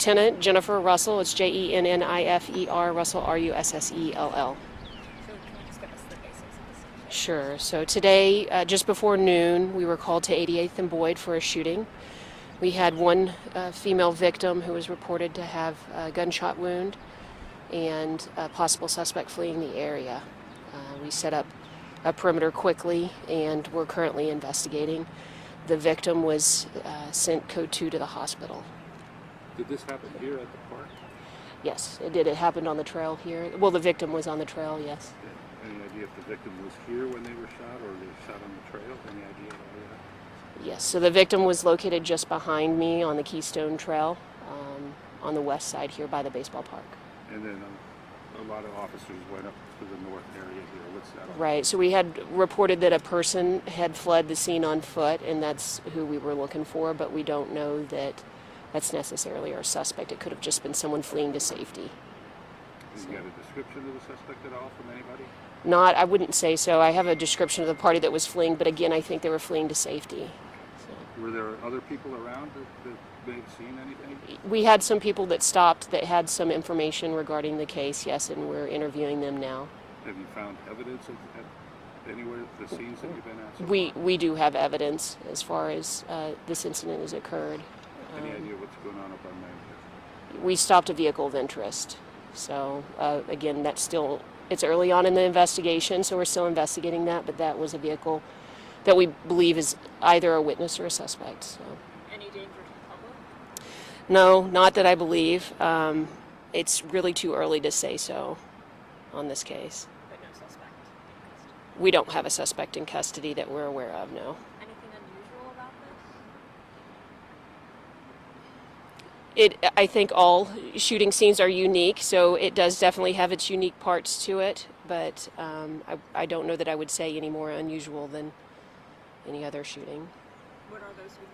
Lieutenant Jennifer Russell. It's Jennifer, Russell, Russell. So can you just give us the basics of the situation? Sure. So today, just before noon, we were called to 88th and Boyd for a shooting. We had one female victim who was reported to have a gunshot wound and a possible suspect fleeing the area. We set up a perimeter quickly, and we're currently investigating. The victim was sent code 2 to the hospital. Did this happen here at the park? Yes, it did. It happened on the trail here. Well, the victim was on the trail, yes. Yeah. Any idea if the victim was here when they were shot, or they shot on the trail? Any idea at all yet? Yes, so the victim was located just behind me on the Keystone Trail on the west side here by the baseball park. And then a lot of officers went up to the north area here. What's that all? Right, so we had reported that a person had fled the scene on foot, and that's who we were looking for, but we don't know that that's necessarily our suspect. It could have just been someone fleeing to safety. Did you get a description of the suspect at all from anybody? Not, I wouldn't say so. I have a description of the party that was fleeing, but again, I think they were fleeing to safety. Were there other people around that may have seen anything? We had some people that stopped that had some information regarding the case, yes, and we're interviewing them now. Have you found evidence at anywhere at the scenes that you've been at so far? We do have evidence as far as this incident has occurred. Any idea what's going on up on there? We stopped a vehicle of interest. So again, it's early on in the investigation, so we're still investigating that, but that was a vehicle that we believe is either a witness or a suspect. So. Any danger to the public? No, not that I believe. It's really too early to say so on this case. But no suspect in custody. We don't have a suspect in custody that we're aware of, no. Anything unusual about this? I think all shooting scenes are unique, so it does definitely have its unique parts to it, but I don't know that I would say any more unusual than any other shooting. What are those unique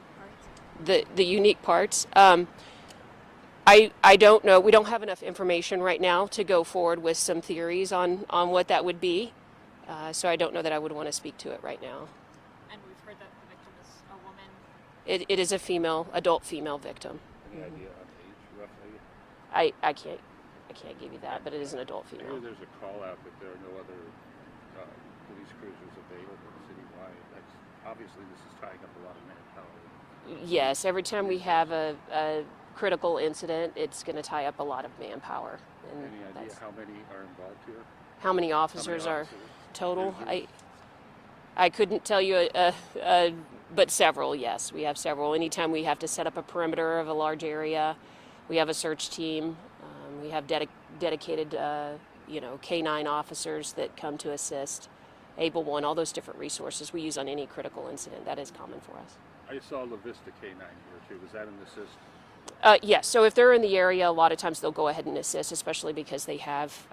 parts? The unique parts? I don't know. We don't have enough information right now to go forward with some theories on what that would be, so I don't know that I would want to speak to it right now. And we've heard that the victim is a woman. It is a adult female victim. Any idea on age, roughly? I can't give you that, but it is an adult I female. hear there's a call out that there are no other police cruisers available citywide. Obviously, this is tying up a lot of manpower. Yes, every time we have a critical incident, it's going to tie up a lot of manpower. And Any idea how many are involved here? how many officers How many are officers? total? Is I couldn't tell you, but several, yes. We have several. Anytime we have to set up a perimeter of a large area, we have a search team. We have dedicated, K-9 officers that come to assist. Able One, all those different resources we use on any critical incident. That is common for us. I saw La Vista K-9 here too. Was that an assist? Yes, so if they're in the area, a lot of times they'll go ahead and assist, especially because they have,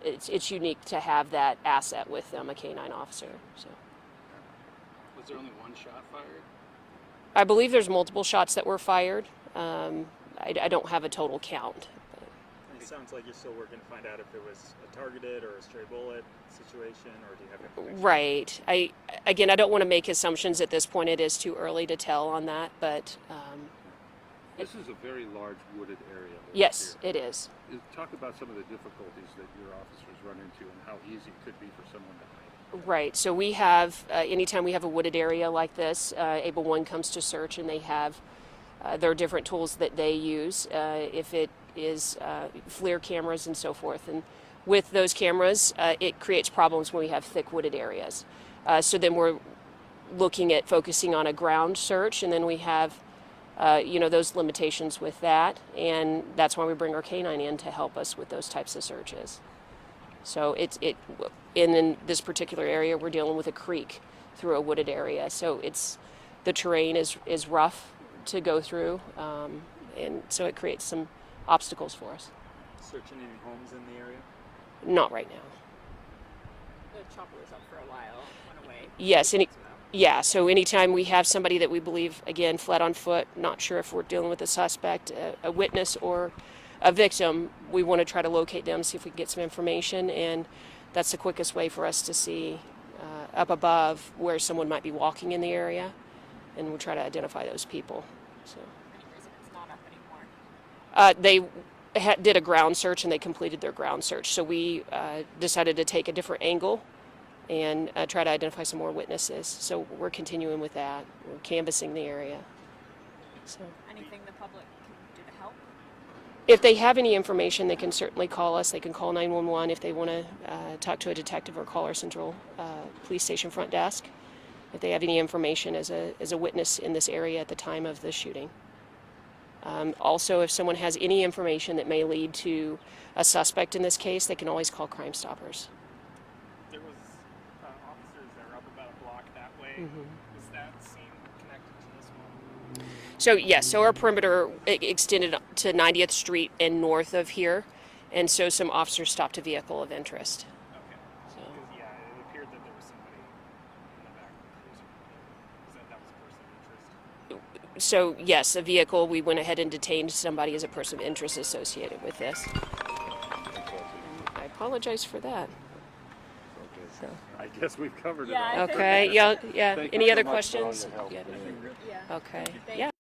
it's unique to have that asset with them, a K-9 officer. So, Was there only one shot fired? I believe there's multiple shots that were fired. I don't have a total count. And it sounds like you're still working to find out if it was a targeted or a stray bullet situation, or do you have information? Right. I don't want to make assumptions at this point. It is too early to tell on that, but This is a very large wooded area. yes, here. it is. Talk about some of the difficulties that your officers run into and how easy it could be for someone to hide. Right. So we have, anytime we have a wooded area like this, Able One comes to search, and they have there are different tools that they use. If it is FLIR cameras and so forth, and with those cameras, it creates problems when we have thick wooded areas. So then we're looking at focusing on a ground search, and then we have those limitations with that, and that's why we bring our K-9 in to help us with those types of searches. So in this particular area, we're dealing with a creek through a wooded area, so the terrain is rough to go through, and so it creates some obstacles for us. Searching any homes in the area? Not right now. The chopper was up for a while, went away. Yes, so anytime we have somebody that we believe, again, fled on foot, not sure if we're dealing with a suspect, a witness, or a victim, we want to try to locate them, see if we can get some information, and that's the quickest way for us to see up above where someone might be walking in the area, and we'll try to identify those people. So. Any reason it's not They did a ground search and they completed their ground search. So we decided to take a different angle and try to identify some more witnesses. So we're continuing with that. We're canvassing the area. So Anything the public can do to help? if they have any information, they can certainly call us. They can call 911 if they want to talk to a detective or call our central police station front desk if they have any information as a witness in this area at the time of the shooting. Also, if someone has any information that may lead to a suspect in this case, they can always call Crime Stoppers. There was officers that were up about a block that way. Was that scene connected to this one? So yes, so our perimeter extended to 90th Street and north of here, and so some officers stopped a vehicle of interest. Okay. So, Because yeah, it appeared that there was somebody in the back of the cruiser. That was a person of interest. so yes, a vehicle. We went ahead and detained somebody as a person of interest associated with this. I apologize for that. So, I guess we've covered Yeah, it all. okay. Yeah. Thank you Any so other much for all questions? your help. You have any- Yeah. Okay. Thank Yeah.